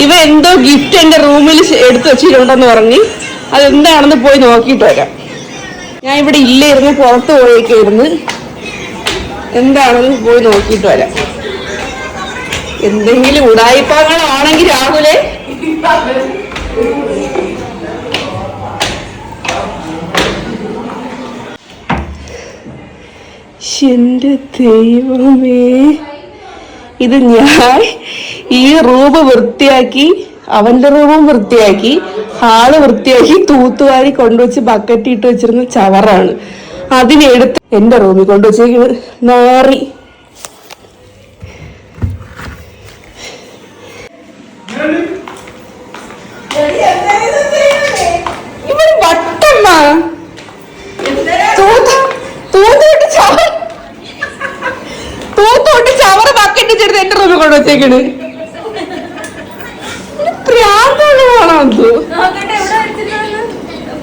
ഇവ എന്തോ ഗിഫ്റ്റ് എന്റെ റൂമിൽ എടുത്തു വെച്ചിട്ടുണ്ടെന്ന് പറഞ്ഞ് അതെന്താണെന്ന് പോയി നോക്കിയിട്ട് വരാം. ഞാൻ ഇവിടെ ഇല്ലായിരുന്നു, പുറത്ത് പോയേക്കായിരുന്നു. എന്താണെന്ന് പോയി നോക്കിയിട്ട് വരാം. എന്തെങ്കിലും ഉടായിപ്പാങ്ങളാണെങ്കിൽ രാഹുലെ എന്റെ ദൈവമേ, ഇത് ഞാൻ ഈ റൂം വൃത്തിയാക്കി, അവന്റെ റൂമും വൃത്തിയാക്കി, ഹാള് വൃത്തിയാക്കി, തൂത്തുവാരി കൊണ്ടുവച്ച് ബക്കറ്റ് ഇട്ട് വെച്ചിരുന്ന ചവറാണ്. അതിനെടുത്ത് എന്റെ റൂമിൽ കൊണ്ടുവച്ചേക്കുന്നത് നാറി. ഇവര് വട്ടമ്മ തൂത്തോട്ട് ചവറ് ബക്കറ്റ് ചെറുത് എന്റെ റൂമിൽ കൊണ്ടുവച്ചേക്കണ്. പ്രാന്താണ്.